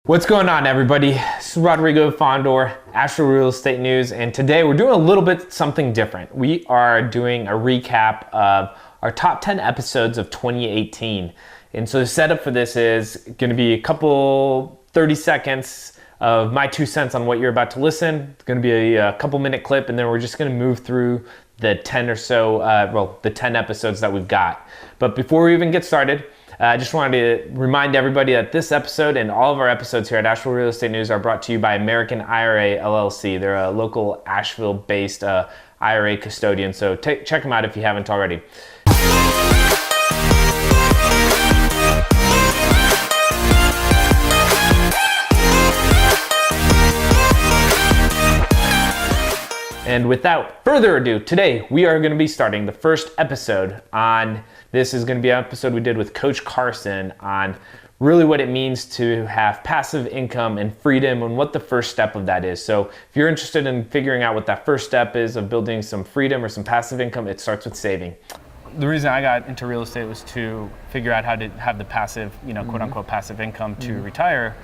What's going on, everybody? This is Rodrigo Fondor, Astro Real Estate News, and today we're doing a little bit something different. We are doing a recap of our top 10 episodes of 2018. And so the setup for this is going to be a couple 30 seconds of my 2 cents on what you're about to listen. It's going to be a couple minute clip, and then we're just going to move through the 10 or so, the 10 episodes that we've got. But before we even get started, I just wanted to remind everybody that this episode and all of our episodes here at Asheville Real Estate News are brought to you by American IRA LLC. They're a local Asheville-based IRA custodian, so check them out if you haven't already. And without further ado, today we are going to be starting the first episode on, this is going to be an episode we did with Coach Carson on really what it means to have passive income and freedom and what the first step of that is. So if you're interested in figuring out what that first step is of building some freedom or some passive income, it starts with saving. The reason I got into real estate was to figure out how to have the passive, quote unquote passive income to retire.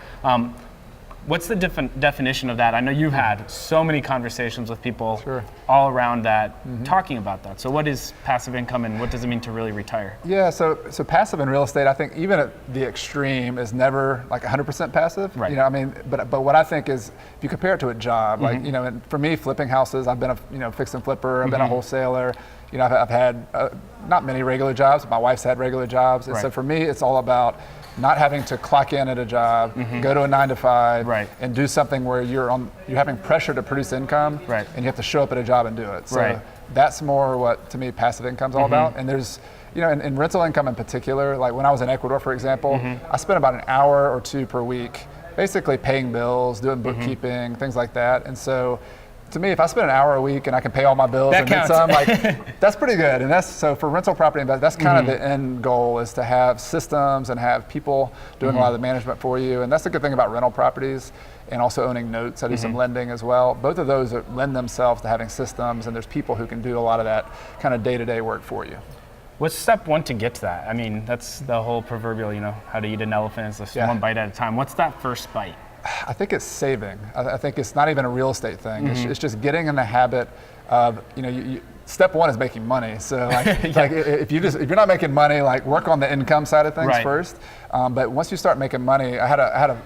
What's the definition of that? I know you've had so many conversations with people all around that talking about that. So what is passive income and what does it mean to really retire? Yeah, so passive in real estate, I think even at the extreme is never like 100% passive. Right. But what I think is if you compare it to a job, like, and for me, flipping houses, I've been a fix and flipper, I've been a wholesaler, I've had not many regular jobs, but my wife's had regular jobs. And so for me, it's all about not having to clock in at a job, go to a 9 to 5, and do something where you're having pressure to produce income, and you have to show up at a job and do it. So that's more what, to me, passive income's all about. And there's, in rental income in particular, like when I was in Ecuador, for example, I spent about an hour or two per week basically paying bills, doing bookkeeping, things like that. And so to me, if I spend an hour a week and I can pay all my bills and then some, that's pretty good. And so for rental property, that's kind of the end goal, is to have systems and have people doing a lot of the management for you. And that's the good thing about rental properties and also owning notes. I do some lending as well. Both of those lend themselves to having systems, and there's people who can do a lot of that kind of day-to-day work for you. What's step one to get to that? I mean, that's the whole proverbial, how to eat an elephant is just one bite at a time. What's that first bite? I think it's saving. I think it's not even a real estate thing. It's just getting in the habit of, step one is making money. So if you're not making money, work on the income side of things first. But once you start making money, I had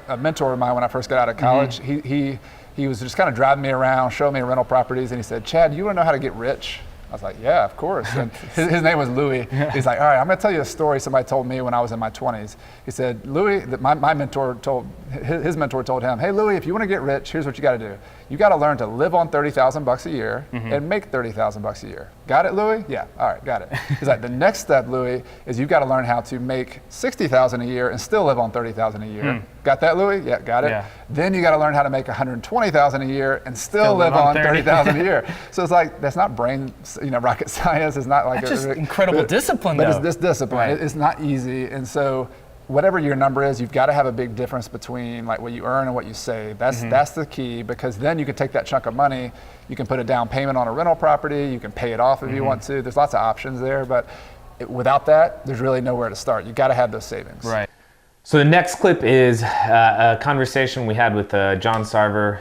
a mentor of mine when I first got out of college. He was just kind of driving me around, showing me rental properties, and he said, "Chad, you want to know how to get rich?" I was like, yeah, of course. And his name was Louis. He's like, all right, I'm going to tell you a story somebody told me when I was in my 20s. He said, Louis, my mentor his mentor told him, hey, Louis, if you want to get rich, here's what you got to do. You got to learn to live on $30,000 a year and make $30,000 a year. Got it, Louis? Yeah, all right, got it. He's like, the next step, Louis, is you've got to learn how to make $60,000 a year and still live on $30,000 a year. Got that, Louis? Yeah, got it. Yeah. Then you got to learn how to make $120,000 a year and still live on $30,000 a year. So it's like, that's not rocket science. It's not like that's just incredible discipline, but though. It's this discipline. It's not easy. And so whatever your number is, you've got to have a big difference between like what you earn and what you save. That's the key, because then you can take that chunk of money, you can put a down payment on a rental property, you can pay it off if you want to. There's lots of options there, but without that, there's really nowhere to start. You've got to have those savings. Right. So the next clip is a conversation we had with John Sarver.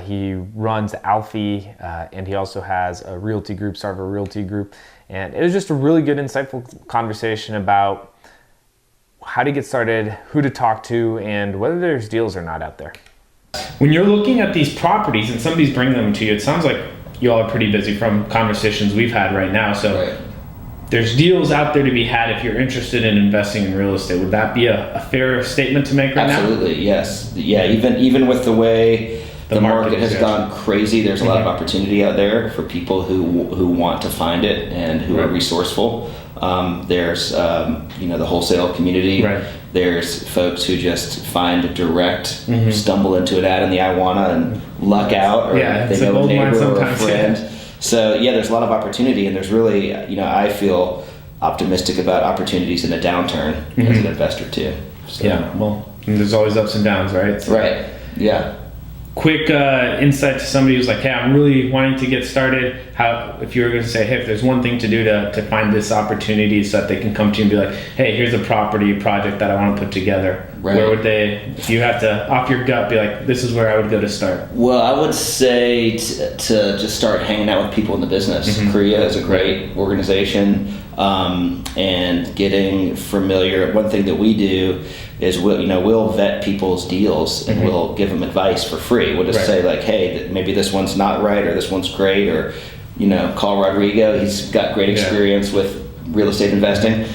He runs Alfie, and he also has a realty group, Sarver Realty Group. And it was just a really good, insightful conversation about how to get started, who to talk to, and whether there's deals or not out there. When you're looking at these properties and somebody's bringing them to you, it sounds like you all are pretty busy from conversations we've had right now. So there's deals out there to be had if you're interested in investing in real estate. Would that be a fair statement to make right now? Absolutely, yes. Yeah, even with the way the market has gone crazy, there's a lot of opportunity out there for people who want to find it and who are resourceful. There's the wholesale community. There's folks who just find a direct, stumble into an ad in the Iwana and luck out, or they know a neighbor or a friend. So there's a lot of opportunity, and there's really, I feel optimistic about opportunities in a downturn as an investor too. So. Yeah, well, there's always ups and downs, right? So. Right, yeah. quick insight to somebody who's like, hey, I'm really wanting to get started, if you were going to say, hey, if there's one thing to do to find this opportunity so that they can come to you and be like, hey, here's a project that I want to put together, where would they, if you had to, off your gut, be like, this is where I would go to start? Well, I would say to just start hanging out with people in the business. Korea is a great organization, and getting familiar. One thing that we do is we'll vet people's deals and we'll give them advice for free. We'll just say like, hey, maybe this one's not right or this one's great, or call Rodrigo. He's got great experience with real estate investing.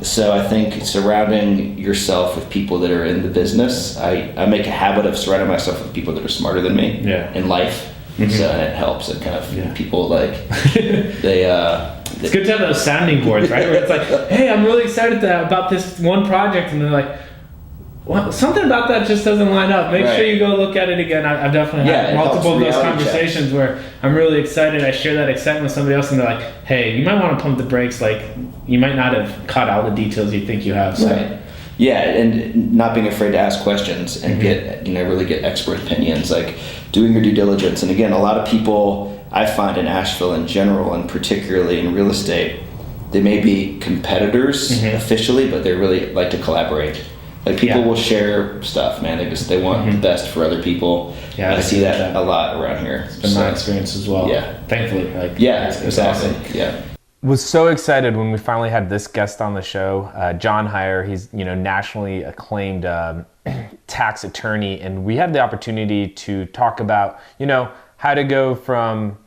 So I think surrounding yourself with people that are in the business, I make a habit of surrounding myself with people that are smarter than me in life. So it helps. It kind of people like it's good to have those sounding boards, right? Where it's like, hey, I'm really excited about this one project, and they're like, well, something about that just doesn't line up. Make sure you go look at it again. I've definitely had multiple of those conversations where I'm really excited. I share that excitement with somebody else, and they're like, hey, you might want to pump the brakes. Like, you might not have caught all the details you think you have. So. Right. Yeah, and not being afraid to ask questions and get really get expert opinions, like doing your due diligence. And again, a lot of people I find in Asheville in general, and particularly in real estate, they may be competitors officially, but they really like to collaborate. Like people will share stuff, man. They want the best for other people. Yeah, I see that a lot around here. It's been my experience as well. Yeah, thankfully. It's awesome. Yeah. Was so excited when we finally had this guest on the show, John Heyer. He's nationally acclaimed tax attorney, and we had the opportunity to talk about how to go from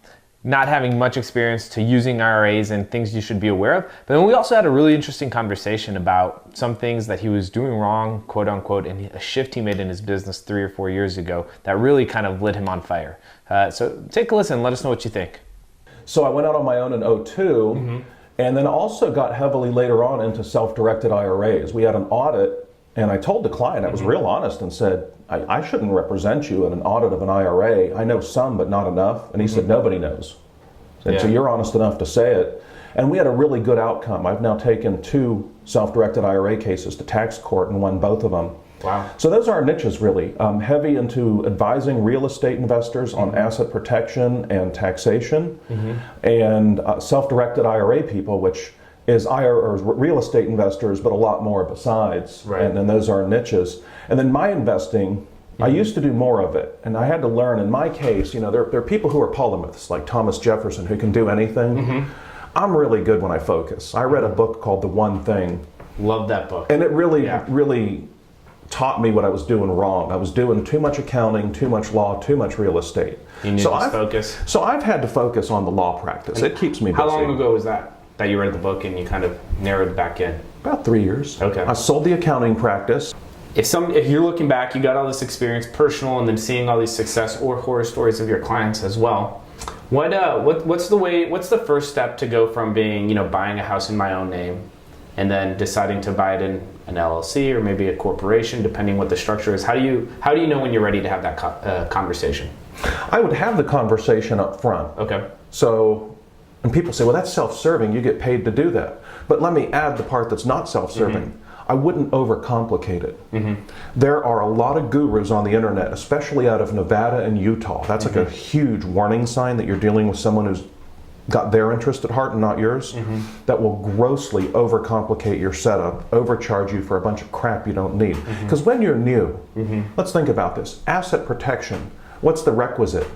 not having much experience to using IRAs and things you should be aware of. But then we also had a really interesting conversation about some things that he was doing wrong, quote unquote, and a shift he made in his business 3 or 4 years ago that really kind of lit him on fire. So take a listen. Let us know what you think. So I went out on my own in 2002, and then also got heavily later on into self-directed IRAs. We had an audit, and I told the client, I was real honest and said, I shouldn't represent you in an audit of an IRA. I know some, but not enough. And he said, nobody knows. And so you're honest enough to say it. And we had a really good outcome. I've now taken 2 self-directed IRA cases to tax court and won both of them. Wow. So those are our niches, really. Heavy into advising real estate investors on asset protection and taxation, and self-directed IRA people, which is real estate investors, but a lot more besides. Right. And then those are niches. And then my investing, I used to do more of it, and I had to learn. In my case, there are people who are polymaths, like Thomas Jefferson, who can do anything. I'm really good when I focus. I read a book called The One Thing. Love that book. And it really taught me what I was doing wrong. I was doing too much accounting, too much law, too much real estate. You need to focus. So I've had to focus on the law practice. It keeps me busy. How long ago was that you read the book and you kind of narrowed back in? About 3 years. Okay. I sold the accounting practice. If you're looking back, you got all this experience, personal, and then seeing all these success or horror stories of your clients as well. What's the first step to go from being, buying a house in my own name, and then deciding to buy it in an LLC or maybe a corporation, depending what the structure is? How do you know when you're ready to have that conversation? I would have the conversation up front. Okay. So, and people say, well, that's self-serving. You get paid to do that. But let me add the part that's not self-serving. I wouldn't overcomplicate it. There are a lot of gurus on the internet, especially out of Nevada and Utah. That's like a huge warning sign that you're dealing with someone who's got their interest at heart and not yours, that will grossly overcomplicate your setup, overcharge you for a bunch of crap you don't need. Because when you're new, let's think about this. Asset protection, what's the requisite?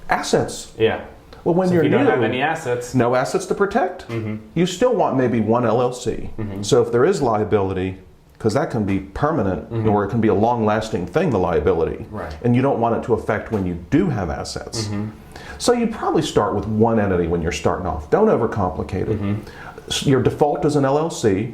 Assets. Yeah. Well, when so you're if you new, don't have any assets. No assets to protect. You still want maybe one LLC. So if there is liability, because that can be permanent or it can be a long-lasting thing, the liability. Right. And you don't want it to affect when you do have assets. So you probably start with one entity when you're starting off. Don't overcomplicate it. Your default is an LLC.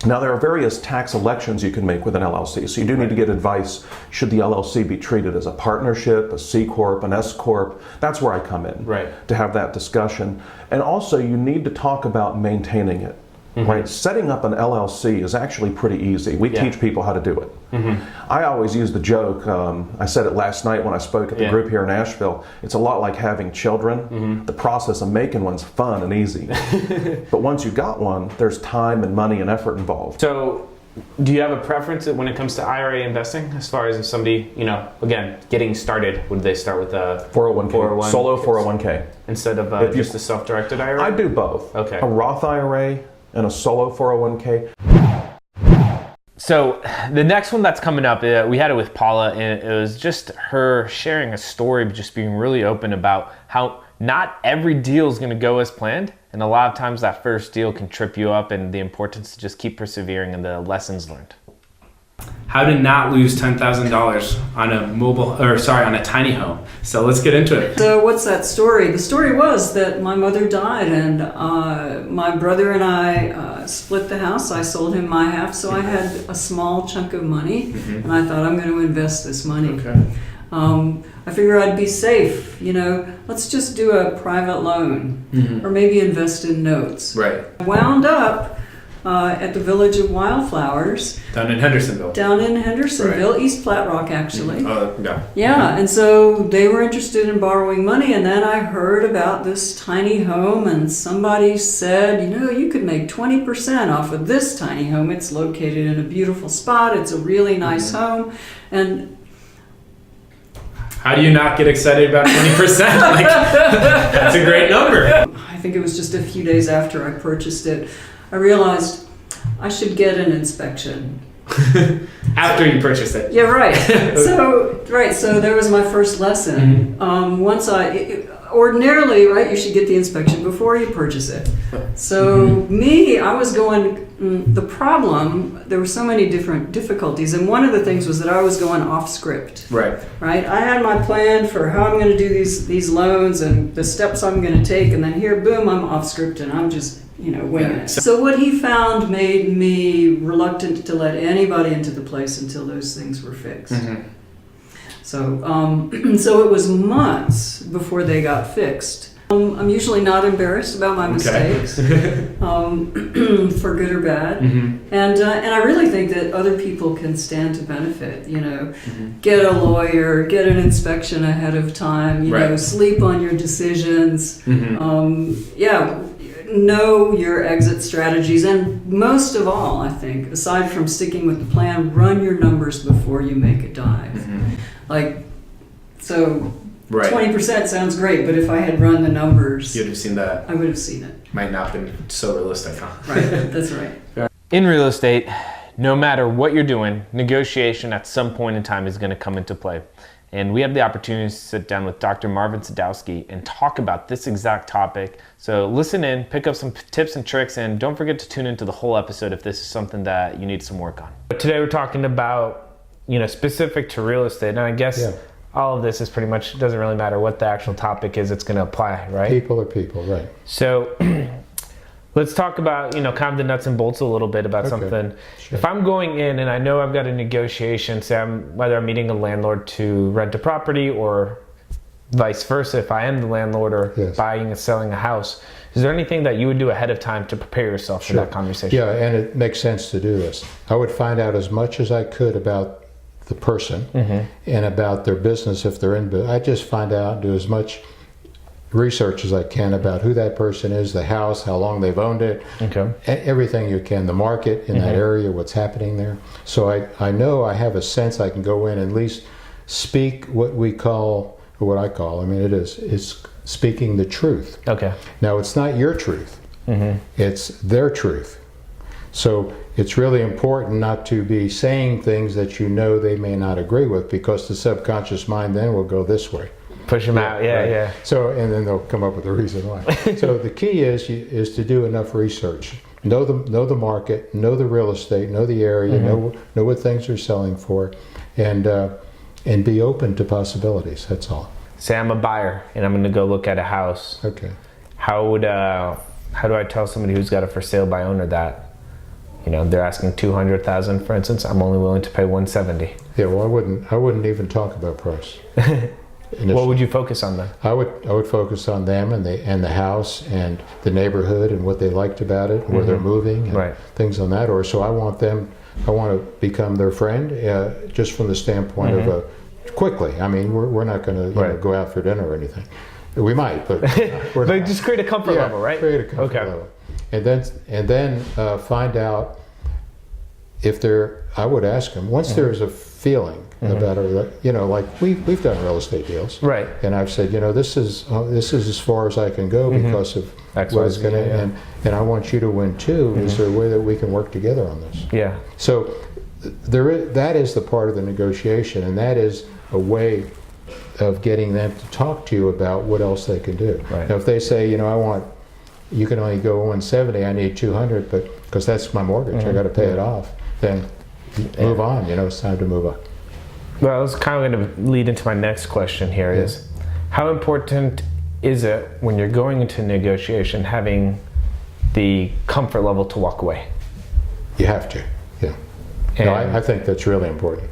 Now there are various tax elections you can make with an LLC. So you do need to get advice. Should the LLC be treated as a partnership, a C Corp, an S Corp? That's where I come in, to have that discussion. And also you need to talk about maintaining it. Right, setting up an LLC is actually pretty easy. We teach people how to do it. I always use the joke. I said it last night when I spoke at the group here in Asheville. It's a lot like having children. The process of making one's fun and easy, but once you got one, there's time and money and effort involved. So Do you have a preference when it comes to IRA investing, as far as if somebody, again, getting started, would they start with a 401k, solo 401k, instead of just a self-directed IRA? I do both. Okay. A Roth IRA and a solo 401k. So the next one that's coming up, we had it with Paula, and it was just her sharing a story, but just being really open about how not every deal is going to go as planned. And a lot of times that first deal can trip you up, and the importance to just keep persevering and the lessons learned. How to not lose $10,000 on a tiny home. So let's get into it. So what's that story? The story was that my mother died, and my brother and I split the house. I sold him my half, so I had a small chunk of money, and I thought, I'm going to invest this money. Okay. I figure I'd be safe, let's just do a private loan, or maybe invest in notes. Right. I wound up at the Village of Wildflowers. Down in Hendersonville. Right. East Flat Rock, actually. Yeah. Yeah, and so they were interested in borrowing money, and then I heard about this tiny home, and somebody said, you could make 20% off of this tiny home. It's located in a beautiful spot. It's a really nice home. And how do you not get excited about 20%? That's a great number. I think it was just a few days after I purchased it, I realized I should get an inspection. After you purchased it. Yeah, right. So there was my first lesson. Ordinarily, right, you should get the inspection before you purchase it. So I was going, the problem, there were so many different difficulties, and one of the things was that I was going off script. Right. Right? I had my plan for how I'm going to do these loans and the steps I'm going to take, and then here, boom, I'm off script, and I'm just, winging it. So what he found made me reluctant to let anybody into the place until those things were fixed. So it was months before they got fixed. I'm usually not embarrassed about my mistakes, for good or bad. And I really think that other people can stand to benefit. Get a lawyer, get an inspection ahead of time. Sleep on your decisions. Know your exit strategies, and most of all, I think, aside from sticking with the plan, run your numbers before you make a dive. 20% sounds great, but if I had run the numbers, you'd have seen that. I would have seen it. Might not have been so realistic, huh? Right, that's right. In real estate, no matter what you're doing, negotiation at some point in time is going to come into play. And we have the opportunity to sit down with Dr. Marvin Sadowski and talk about this exact topic. So listen in, pick up some tips and tricks, and don't forget to tune into the whole episode if this is something that you need some work on. But today we're talking about, specific to real estate. And I guess all of this is pretty much, doesn't really matter what the actual topic is, it's going to apply, right? People are people, right. So let's talk about, kind of the nuts and bolts a little bit about something. Sure. If I'm going in and I know I've got a negotiation, say whether I'm meeting a landlord to rent a property or vice versa, if I am the landlord or buying and selling a house, is there anything that you would do ahead of time to prepare yourself for that conversation? Yeah, and it makes sense to do this. I would find out as much as I could about the person and about their business if they're in business. I just find out, do as much research as I can about who that person is, the house, how long they've owned it, everything you can, the market in that area, what's happening there. So I know I have a sense I can go in and at least speak what we call, or what I call, it's speaking the truth. Okay. Now it's not your truth, it's their truth. So it's really important not to be saying things that they may not agree with, because the subconscious mind then will go this way. Push them out, yeah. So, and then they'll come up with a reason why. So the key is to do enough research. Know the market, know the real estate, know the area, know what things are selling for, and be open to possibilities. That's all. Say I'm a buyer and I'm going to go look at a house. Okay. How do I tell somebody who's got a for sale by owner that, they're asking $200,000, for instance, I'm only willing to pay $170? Yeah, well, I wouldn't even talk about price. What would you focus on then? I would focus on them and the house and the neighborhood and what they liked about it, where they're moving, and things on that order. So I want to become their friend, just from the standpoint of quickly. We're not going to go out for dinner or anything. We might, but but just create a comfort level, right? Create a comfort level, and then find out I would ask them, once there's a feeling about it, you know, like we've done real estate deals. Right. And I've said, you know, this is as far as I can go because of X, what Y, it's Z, going to, yeah. and I want you to win too. Is there a way that we can work together on this? Yeah. So that is the part of the negotiation, and that is a way of getting them to talk to you about what else they can do. Right. Now, if they say, you know, you can only go 170, I need 200, but because that's my mortgage, I got to pay it off, then move on. You know, it's time to move on. Well, I was kind of going to lead into my next question here is, how important is it when you're going into negotiation having the comfort level to walk away? You have to, yeah. And No, I think that's really important.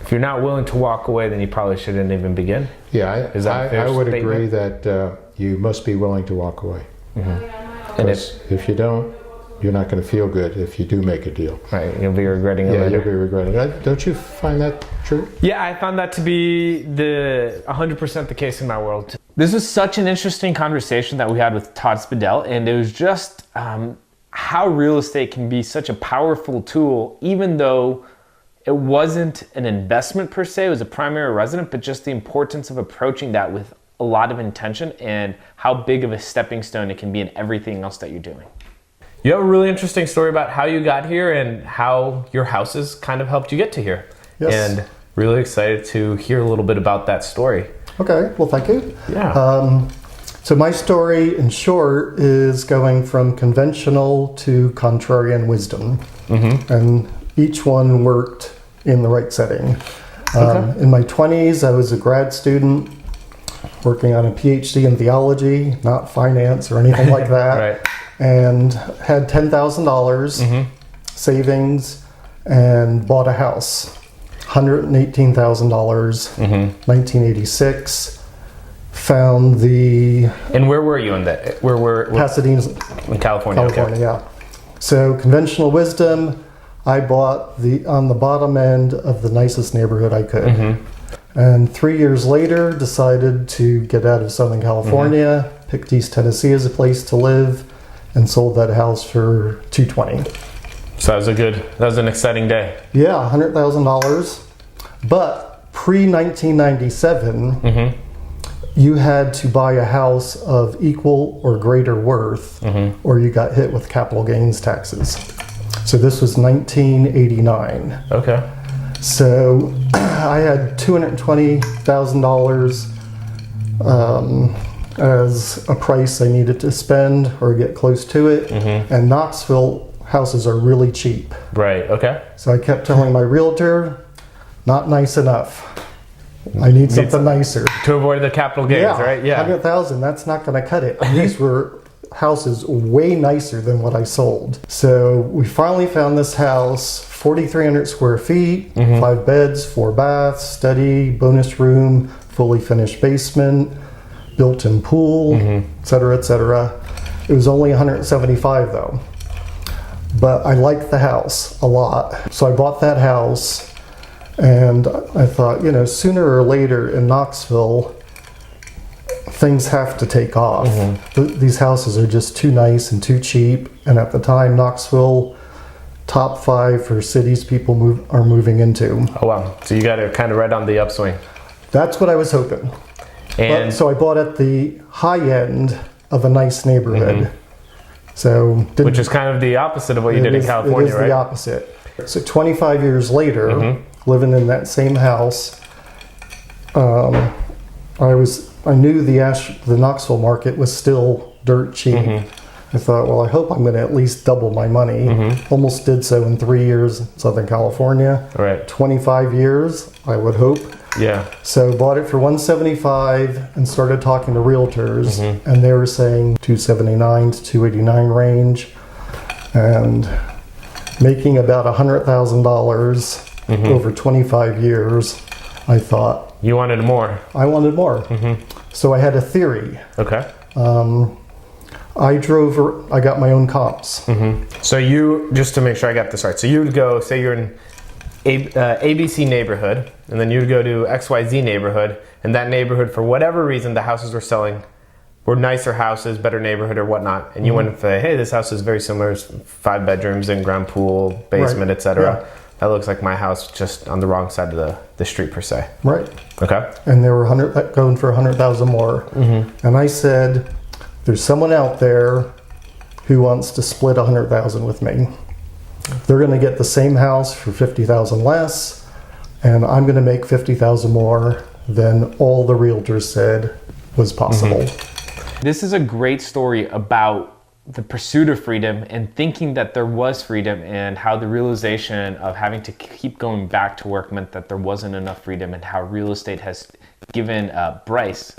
if you're not willing to walk away, then you probably shouldn't even begin. Yeah, Is that a fair I would statement? agree that you must be willing to walk away. And If you don't, you're not going to feel good if you do make a deal. right, you'll be regretting it Yeah, later. you'll be regretting it. Don't you find that true? Yeah, I found that to be 100% the case in my world. This was such an interesting conversation that we had with Todd Spadell, and it was just how real estate can be such a powerful tool, even though it wasn't an investment per se, it was a primary resident, but just the importance of approaching that with a lot of intention and how big of a stepping stone it can be in everything else that you're doing. You have a really interesting story about how you got here and how your houses kind of helped you get to here. Yes. And really excited to hear a little bit about that story. Okay, well, thank you. Yeah. So my story, in short, is going from conventional to contrarian wisdom, and each one worked in the right setting. In my 20s, I was a grad student working on a PhD in theology, not finance or anything like that, Right. and had $10,000 savings and bought a house. $118,000, 1986. Found the And where were you in that? Where Pasadena, in California? California, Okay. yeah. So conventional wisdom, I bought on the bottom end of the nicest neighborhood I could. And 3 years later, decided to get out of Southern California, picked East Tennessee as a place to live, and sold that house for $220,000. So that was an exciting day. Yeah, $100,000. But pre-1997, you had to buy a house of equal or greater worth, or you got hit with capital gains taxes. So this was 1989. Okay. So I had $220,000 as a price I needed to spend or get close to it. And Knoxville houses are really cheap. Right. Okay. So I kept telling my realtor, not nice enough. I need something nicer. To avoid the capital gains, right? Yeah. 100,000, that's not going to cut it. These were houses way nicer than what I sold. So we finally found this house, 4,300 square feet, 5 beds, 4 baths, study, bonus room, fully finished basement, built-in pool, et cetera, et cetera. It was only 175 though. But I liked the house a lot. So I bought that house. And I thought, you know, sooner or later in Knoxville, things have to take off. These houses are just too nice and too cheap. And at the time, Knoxville, top 5 for cities people are moving into. Oh wow. So you got it kind of right on the upswing. That's what I was hoping. And So I bought at the high end of a nice neighborhood. So which is kind of the opposite of what you did in California, it is right? the opposite. So 25 years later, living in that same house, I knew the Knoxville market was still dirt cheap. I thought, well, I hope I'm going to at least double my money. Almost did so in 3 years in Southern California. Right. 25 years, I would hope. Yeah. So bought it for 175 and started talking to realtors, and they were saying 279 to 289 range, and making about $100,000 over 25 years. I thought You wanted more. I wanted more. So I had a theory. Okay. I got my own comps. So you, just to make sure I got this right, so you would go, say you're in ABC neighborhood, and then you'd go to XYZ neighborhood, and that neighborhood, for whatever reason, the houses were selling or nicer houses, better neighborhood or whatnot, and you went and say, hey, this house is very similar, 5 bedrooms, in-ground pool, basement, Right. etc. Yeah. That looks like my house, just on the wrong side of the street per se. Right. Okay. And they were going for 100,000 more. And I said, there's someone out there who wants to split 100,000 with me. They're going to get the same house for 50,000 less, and I'm going to make 50,000 more than all the realtors said was possible. This is a great story about the pursuit of freedom and thinking that there was freedom, and how the realization of having to keep going back to work meant that there wasn't enough freedom, and how real estate has given Bryce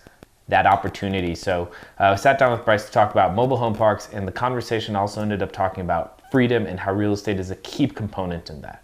that opportunity. So I sat down with Bryce to talk about mobile home parks, and the conversation also ended up talking about freedom and how real estate is a key component in that.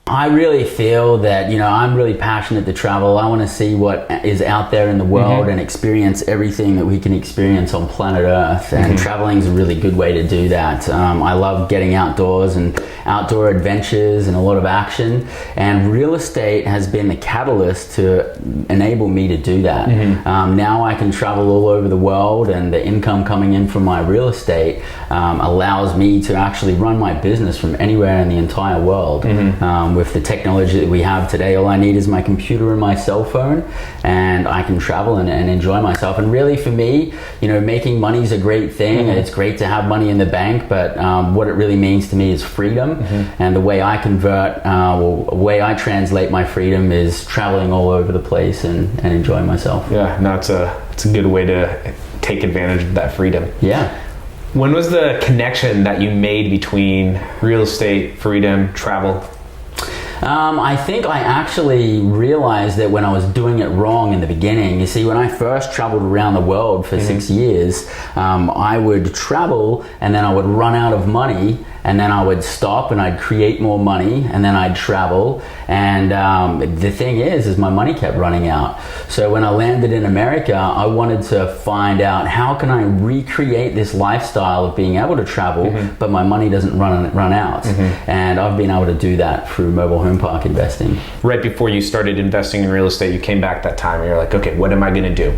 I really feel that, I'm really passionate to travel. I want to see what is out there in the world and experience everything that we can experience on planet Earth. And traveling is a really good way to do that. I love getting outdoors and outdoor adventures and a lot of action. And real estate has been the catalyst to enable me to do that. Now I can travel all over the world, and the income coming in from my real estate allows me to actually run my business from anywhere in the entire world. With the technology that we have today, all I need is my computer and my cell phone, and I can travel and enjoy myself. And really, for me, making money is a great thing. It's great to have money in the bank, but what it really means to me is freedom. And the way I convert, or the way I translate my freedom, is traveling all over the place and enjoying myself. Yeah, no, it's a good way to take advantage of that freedom. Yeah. When was the connection that you made between real estate, freedom, travel? I think I actually realized that when I was doing it wrong in the beginning. You see, when I first traveled around the world for 6 years, I would travel, and then I would run out of money, and then I would stop and I'd create more money, and then I'd travel. And the thing is my money kept running out. So when I landed in America, I wanted to find out, how can I recreate this lifestyle of being able to travel, but my money doesn't run out. And I've been able to do that through mobile home park investing. Right before you started investing in real estate, you came back that time and you're like, okay, what am I going to do?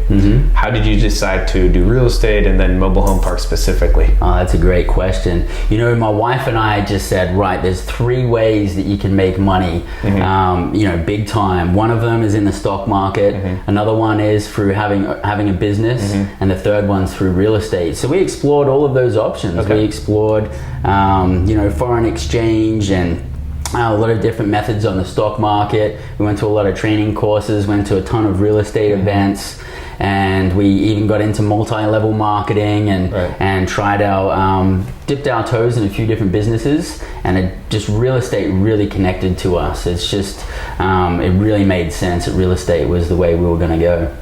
How did you decide to do real estate and then mobile home parks specifically? Oh, that's a great question. My wife and I just said, right, there's 3 ways that you can make money, big time. One of them is in the stock market. Another one is through having a business, and the third one's through real estate. So we explored all of those options. We explored, foreign exchange and a lot of different methods on the stock market. We went to a lot of training courses, went to a ton of real estate events, and we even got into multi-level marketing and tried our dipped our toes in a few different businesses, and real estate really connected to us. It's just it really made sense that real estate was the way we were going to go.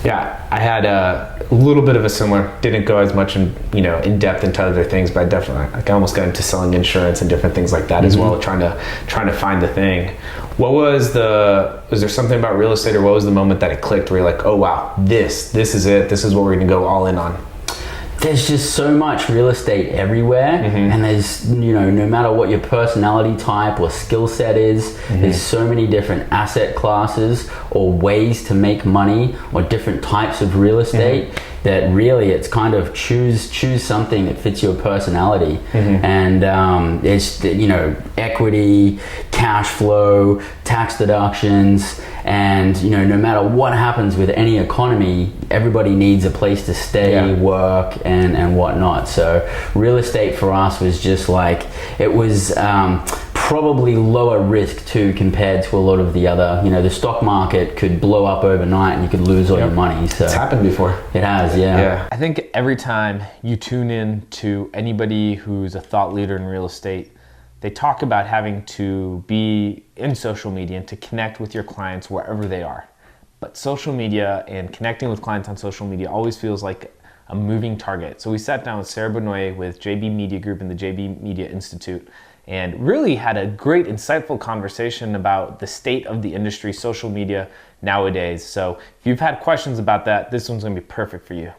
Yeah, I had a little bit of a similar, didn't go as much in depth into other things, but I definitely, I almost got into selling insurance and different things like that as well, trying to find the thing. Was there something about real estate, or what was the moment that it clicked where you're like, oh wow, this is it, this is what we're gonna go all in on? There's just so much real estate everywhere, and there's, no matter what your personality type or skill set is, there's so many different asset classes or ways to make money or different types of real estate that really it's kind of choose something that fits your personality. And it's, equity, cash flow, tax deductions, and no matter what happens with any economy, everybody needs a place to stay, work, and whatnot. So real estate for us was just like, it was probably lower risk too, compared to a lot of the other, the stock market could blow up overnight and you could lose all your money. So it's happened before. It has, yeah. I think every time you tune in to anybody who's a thought leader in real estate, they talk about having to be in social media and to connect with your clients wherever they are. But social media and connecting with clients on social media always feels like a moving target. So we sat down with Sarah Benoit with JB Media Group and the JB Media Institute, and really had a great, insightful conversation about the state of the industry, social media nowadays. So if you've had questions about that, this one's gonna be perfect for you.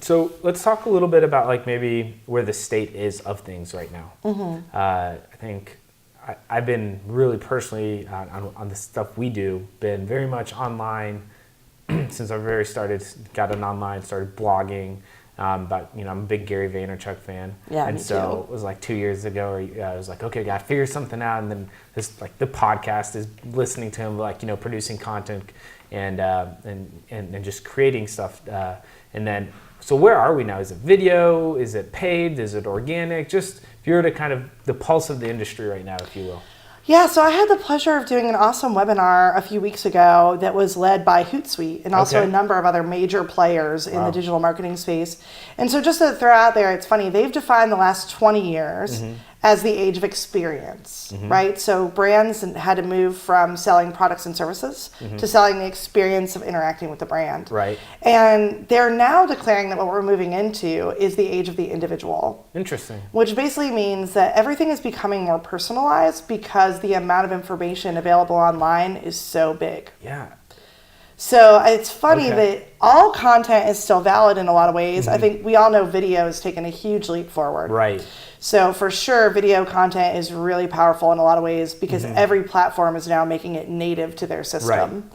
So let's talk a little bit about like maybe where the state is of things right now. I think I've been really personally on the stuff we do, been very much online, since I very started, got an online, started blogging. But I'm a big Gary Vaynerchuk fan. Yeah, and me so too. it was like 2 years ago where I was like, okay, I got to figure something out. And then this, like the podcast is listening to him, like, producing content and just creating stuff. And then, so where are we now? Is it video? Is it paid? Is it organic? Just if you were to kind of the pulse of the industry right now, if you will. Yeah, so I had the pleasure of doing an awesome webinar a few weeks ago that was led by Hootsuite and also a number of other major players in the digital marketing space. And so just to throw out there, it's funny, they've defined the last 20 years as the age of experience, right? So brands had to move from selling products and services to selling the experience of interacting with the brand. Right. And they're now declaring that what we're moving into is the age of the individual. Interesting. Which basically means that everything is becoming more personalized because the amount of information available online is so big. Yeah. So it's funny that all content is still valid in a lot of ways. I think we all know video has taken a huge leap forward. Right. So for sure, video content is really powerful in a lot of ways because every platform is now making it native to their system.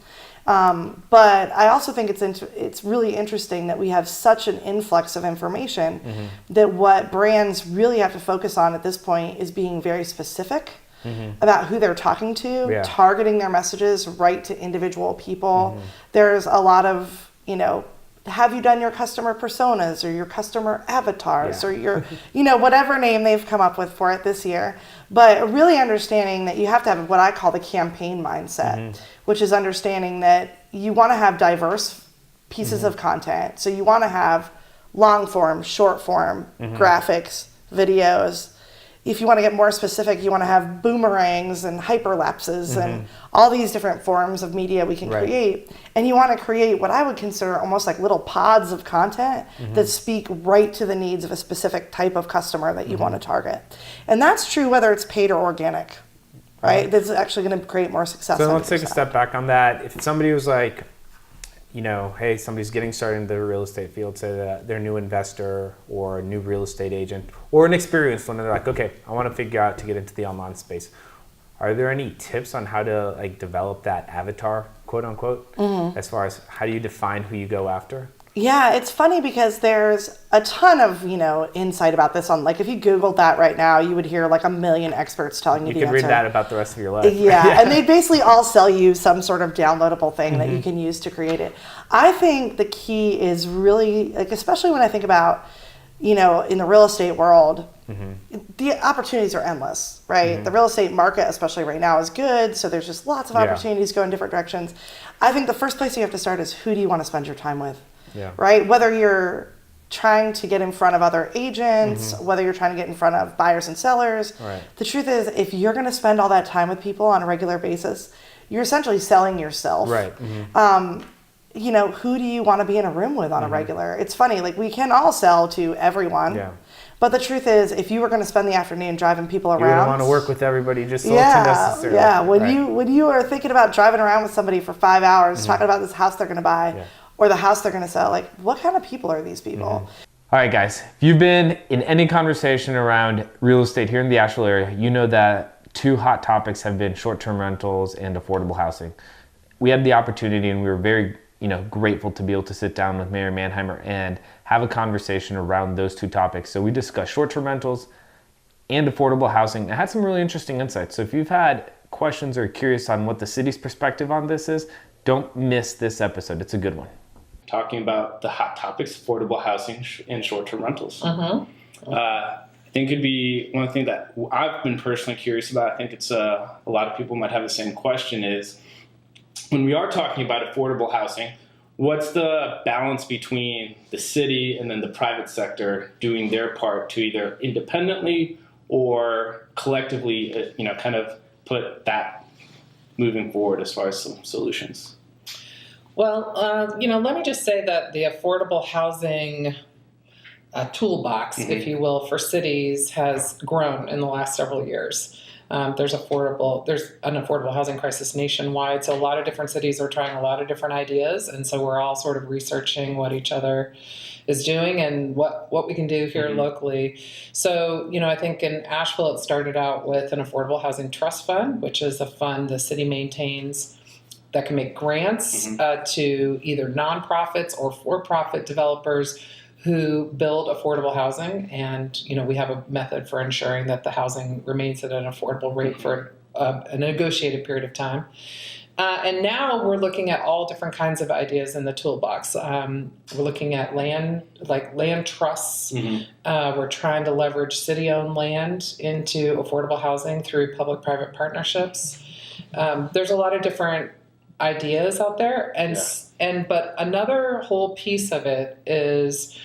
But I also think it's really interesting that we have such an influx of information that what brands really have to focus on at this point is being very specific about who they're talking to, targeting their messages right to individual people. There's a lot of, have you done your customer personas or your customer avatars or your, whatever name they've come up with for it this year. But really understanding that you have to have what I call the campaign mindset, which is understanding that you want to have diverse pieces of content. So you want to have long form, short form, graphics, videos. If you want to get more specific, you want to have boomerangs and hyperlapses and all these different forms of media we can create. And you want to create what I would consider almost like little pods of content that speak right to the needs of a specific type of customer that you want to target. And that's true whether it's paid or organic, right? That's actually going to create more success. So let's take a step back on that. If somebody was like, hey, somebody's getting started in the real estate field, say that they're a new investor or a new real estate agent or an experienced one, and they're like, okay, I want to figure out to get into the online space. Are there any tips on how to develop that avatar, quote unquote, as far as how do you define who you go after? Yeah, it's funny because there's a ton of, insight about this on, if you Googled that right now, you would hear a million experts telling you the answer. You could read that about the rest of your life. Yeah, and they basically all sell you some sort of downloadable thing that you can use to create it. I think the key is really, especially when I think about, in the real estate world, the opportunities are endless, right? The real estate market, especially right now, is good. So there's just lots of opportunities going different directions. I think the first place you have to start is who do you want to spend your time with? Right? Whether you're trying to get in front of other agents, whether you're trying to get in front of buyers and sellers. The truth is, if you're going to spend all that time with people on a regular basis, you're essentially selling yourself. Who do you want to be in a room with on a regular? It's funny, we can all sell to everyone. But the truth is, if you were going to spend the afternoon driving people around, you don't want to work with everybody just so necessarily. Yeah, when you are thinking about driving around with somebody for 5 hours, talking about this house they're going to buy, or the house they're going to sell, what kind of people are these people? All right, guys, if you've been in any conversation around real estate here in the Asheville area, you know that two hot topics have been short-term rentals and affordable housing. We had the opportunity, and we were very grateful to be able to sit down with Mayor Manheimer and have a conversation around those two topics. So we discussed short-term rentals and affordable housing. I had some really interesting insights. So if you've had questions or curious on what the city's perspective on this is, don't miss this episode. It's a good one. Talking about the hot topics, affordable housing and short-term rentals. I think it'd be one thing that I've been personally curious about. I think it's a lot of people might have the same question is, when we are talking about affordable housing, what's the balance between the city and then the private sector doing their part to either independently or collectively, kind of put that moving forward as far as some solutions? Well, let me just say that the affordable housing toolbox, if you will, for cities has grown in the last several years. There's an affordable housing crisis nationwide, so a lot of different cities are trying a lot of different ideas, and so we're all sort of researching what each other is doing and what we can do here locally. So, I think in Asheville it started out with an affordable housing trust fund, which is a fund the city maintains that can make grants to either nonprofits or for-profit developers who build affordable housing. And, we have a method for ensuring that the housing remains at an affordable rate for a negotiated period of time. And now we're looking at all different kinds of ideas in the toolbox. We're looking at land trusts. We're trying to leverage city-owned land into affordable housing through public-private partnerships. There's a lot of different ideas out there, but another whole piece of it is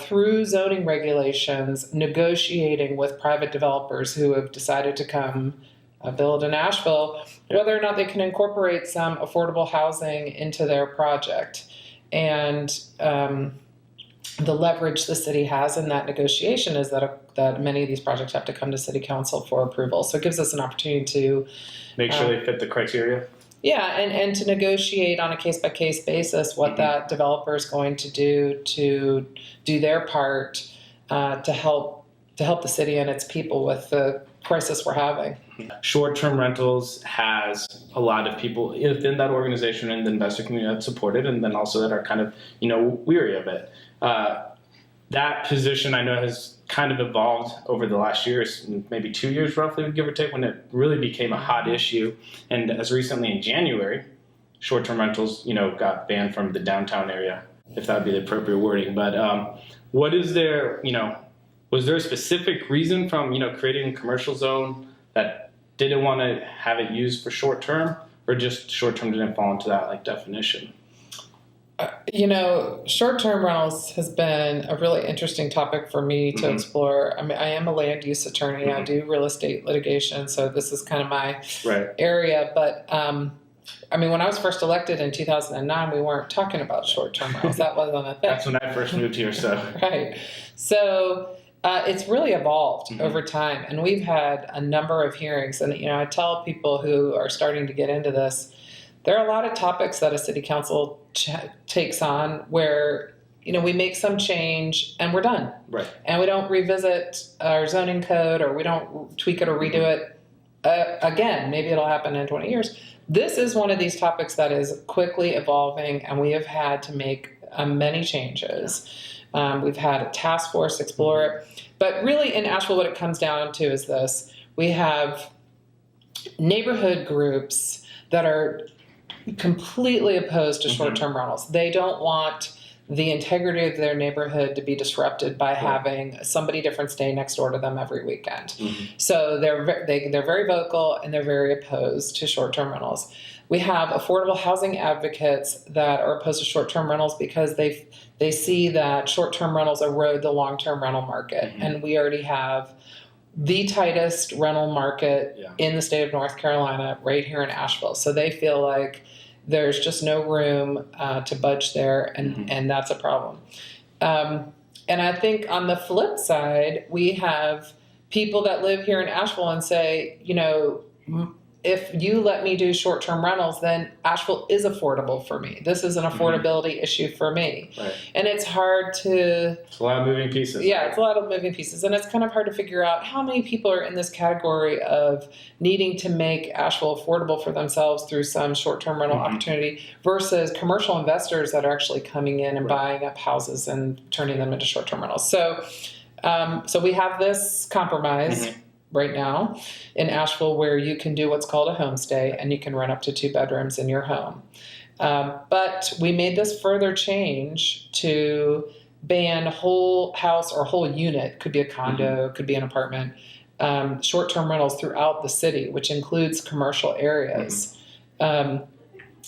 through zoning regulations, negotiating with private developers who have decided to come build in Asheville, whether or not they can incorporate some affordable housing into their project. And the leverage the city has in that negotiation is that many of these projects have to come to city council for approval. So it gives us an opportunity to make sure they fit the criteria. Yeah, and to negotiate on a case-by-case basis what that developer is going to do their part to help the city and its people with the crisis we're having. Short-term rentals has a lot of people within that organization and the investor community that support it, and then also that are kind of weary of it. That position I know has kind of evolved over the last years, maybe 2 years roughly, give or take, when it really became a hot issue. And as recently in January, short-term rentals, got banned from the downtown area, if that would be the appropriate wording. But what is there, was there a specific reason from, creating a commercial zone that didn't want to have it used for short-term, or just short-term didn't fall into that definition? Short-term rentals has been a really interesting topic for me to explore. I mean, I am a land use attorney. I do real estate litigation, so this is kind of my area. But when I was first elected in 2009, we weren't talking about short-term rentals. That wasn't a thing. That's when I first moved here. So right. So it's really evolved over time, and we've had a number of hearings. And I tell people who are starting to get into this, there are a lot of topics that a city council takes on where, we make some change and we're done. Right. And we don't revisit our zoning code, or we don't tweak it or redo it again. Maybe it'll happen in 20 years. This is one of these topics that is quickly evolving, and we have had to make many changes. We've had a task force explore it. But really in Asheville, what it comes down to is this. We have neighborhood groups that are completely opposed to short-term rentals. They don't want the integrity of their neighborhood to be disrupted by having somebody different stay next door to them every weekend. So they're very vocal, and they're very opposed to short-term rentals. We have affordable housing advocates that are opposed to short-term rentals because they see that short-term rentals erode the long-term rental market, and we already have the tightest rental market in the state of North Carolina, right here in Asheville. So they feel like there's just no room to budge there, and that's a problem. And I think on the flip side, we have people that live here in Asheville and say, if you let me do short-term rentals, then Asheville is affordable for me. This is an affordability issue for me. Right. And it's hard to... It's a lot of moving pieces. Yeah, it's a lot of moving pieces. And it's kind of hard to figure out how many people are in this category of needing to make Asheville affordable for themselves through some short-term rental opportunity versus commercial investors that are actually coming in and buying up houses and turning them into short-term rentals. So we have this compromise right now in Asheville where you can do what's called a homestay, and you can rent up to 2 bedrooms in your home. But we made this further change to ban whole house or whole unit, could be a condo, could be an apartment, short-term rentals throughout the city, which includes commercial areas. And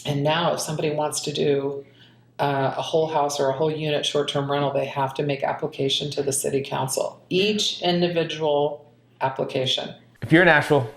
now if somebody wants to do a whole house or a whole unit short-term rental, they have to make application to the city council. Each individual application. If you're in Asheville,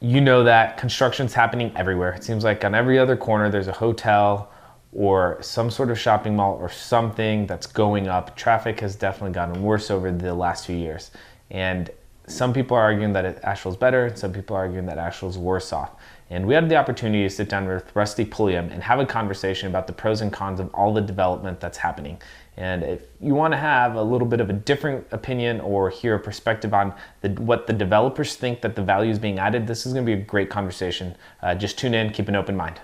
you know that construction's happening everywhere. It seems like on every other corner there's a hotel or some sort of shopping mall or something that's going up. Traffic has definitely gotten worse over the last few years. And some people are arguing that Asheville's better, and some people are arguing that Asheville's worse off. And we had the opportunity to sit down with Rusty Pulliam and have a conversation about the pros and cons of all the development that's happening. And if you want to have a little bit of a different opinion or hear a perspective on what the developers think that the value is being added, this is going to be a great conversation. Just tune in, keep an open mind.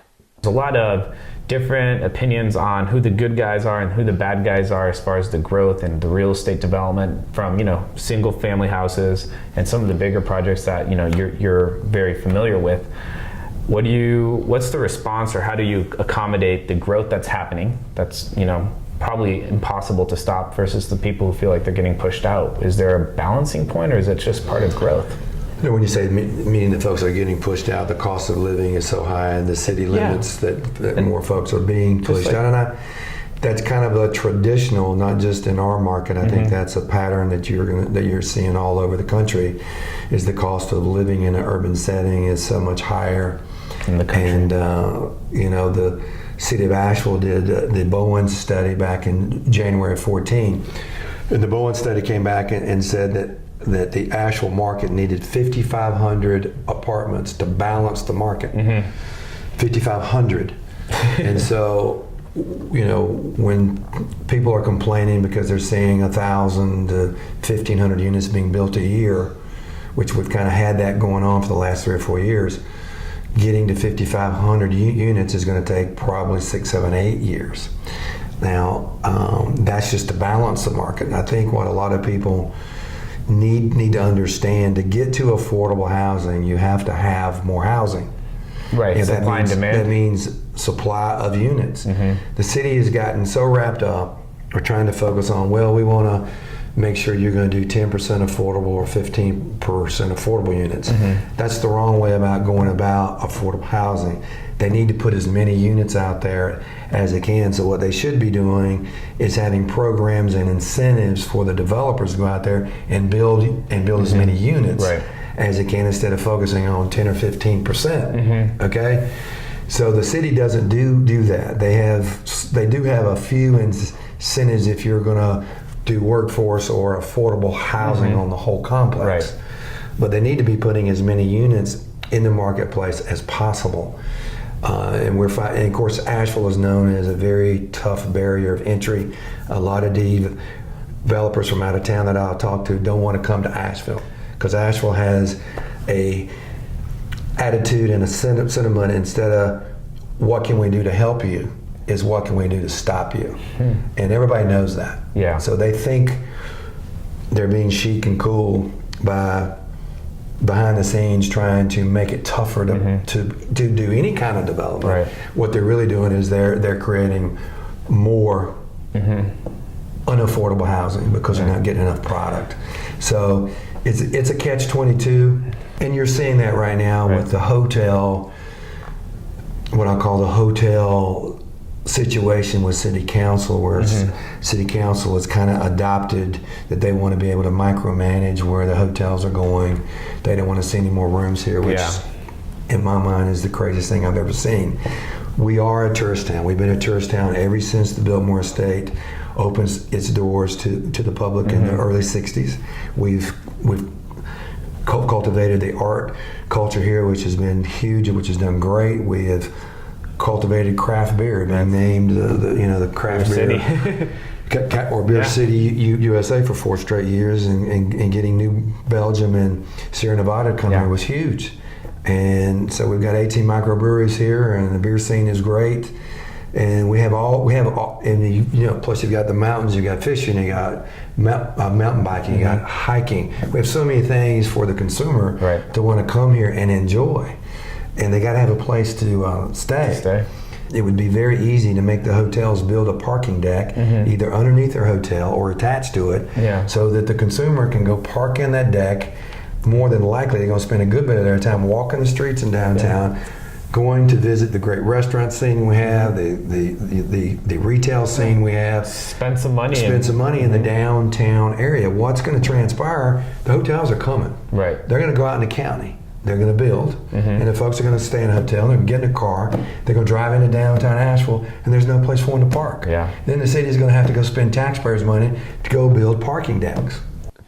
There's a lot of different opinions on who the good guys are and who the bad guys are as far as the growth and the real estate development from, single family houses and some of the bigger projects that, you're very familiar with. What's the response, or how do you accommodate the growth that's happening? That's, probably impossible to stop, versus the people who feel like they're getting pushed out. Is there a balancing point, or is it just part of growth? When you say meaning that folks are getting pushed out, the cost of living is so high and the city limits that more folks are being pushed out. And that's kind of a traditional, not just in our market. I think that's a pattern that you're seeing all over the country, is the cost of living in an urban setting is so much higher. In the country. And the city of Asheville did the Bowen study back in January of 2014. And the Bowen study came back and said that the Asheville market needed 5,500 apartments to balance the market. 5,500. And so, when people are complaining because they're seeing 1,000 to 1,500 units being built a year, which we've kind of had that going on for the last 3 or 4 years, getting to 5,500 units is going to take probably 6, 7, 8 years. Now, that's just to balance the market. And I think what a lot of people need to understand, to get to affordable housing, you have to have more housing. Right, supply and demand. That means supply of units. The city has gotten so wrapped up, we're trying to focus on, we want to make sure you're going to do 10% affordable or 15% affordable units. That's the wrong way about going about affordable housing. They need to put as many units out there as they can. So what they should be doing is having programs and incentives for the developers to go out there and build as many units as they can, instead of focusing on 10 or 15%. Okay, so the city doesn't do that. They do have a few incentives if you're going to do workforce or affordable housing on the whole complex. But they need to be putting as many units in the marketplace as possible. And of course, Asheville is known as a very tough barrier of entry. A lot of developers from out of town that I'll talk to don't want to come to Asheville, because Asheville has a attitude and a sentiment, instead of what can we do to help you, is what can we do to stop you. And everybody knows that. So they think they're being chic and cool by behind the scenes trying to make it tougher to do any kind of development. What they're really doing is they're creating more unaffordable housing because they're not getting enough product. So it's a catch-22, and you're seeing that right now with the hotel, what I call the hotel situation with city council, where city council has kind of adopted that they want to be able to micromanage where the hotels are going. They don't want to see any more rooms here, which in my mind is the craziest thing I've ever seen. We are a tourist town. We've been a tourist town ever since the Biltmore Estate opens its doors to the public in the early 60s. We've cultivated the art culture here, which has been huge, which has done great. We have cultivated craft beer, being named the craft beer city. Or Beer City USA for 4 straight years, and getting New Belgium and Sierra Nevada to come here was huge. And so we've got 18 microbreweries here, and the beer scene is great. And we have all, and plus you've got the mountains, you've got fishing, you got mountain biking, you got hiking. We have so many things for the consumer to want to come here and enjoy. And they got to have a place to stay. It would be very easy to make the hotels build a parking deck either underneath their hotel or attached to it, so that the consumer can go park in that deck. More than likely, they're going to spend a good bit of their time walking the streets in downtown, going to visit the great restaurant scene we have, the retail scene we have. Spend some money in the downtown area. What's going to transpire? The hotels are coming. They're going to go out in the county. They're going to build, and the folks are going to stay in a hotel. They're going to get in a car. They're going to drive into downtown Asheville, and there's no place for them to park. Then the city is going to have to go spend taxpayers' money to go build parking decks.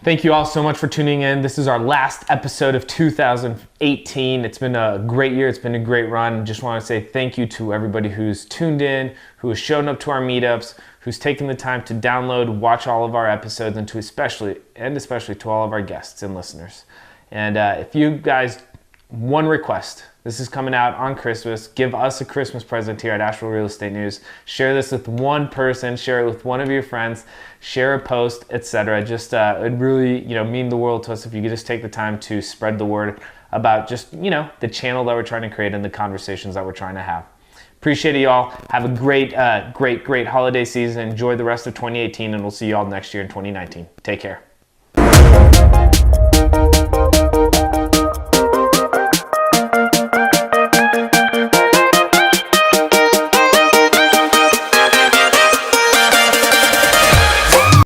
Thank you all so much for tuning in. This is our last episode of 2018. It's been a great year. It's been a great run. Just want to say thank you to everybody who's tuned in, who has shown up to our meetups, who's taken the time to download, watch all of our episodes, and especially to all of our guests and listeners. And if you guys one request. This is coming out on Christmas. Give us a Christmas present here at Asheville Real Estate News. Share this with one person. Share it with one of your friends. Share a post, etc. Just it'd really mean the world to us if you could just take the time to spread the word about just the channel that we're trying to create and the conversations that we're trying to have. Appreciate it, y'all. Have a great holiday season. Enjoy the rest of 2018, and we'll see you all next year in 2019. Take care.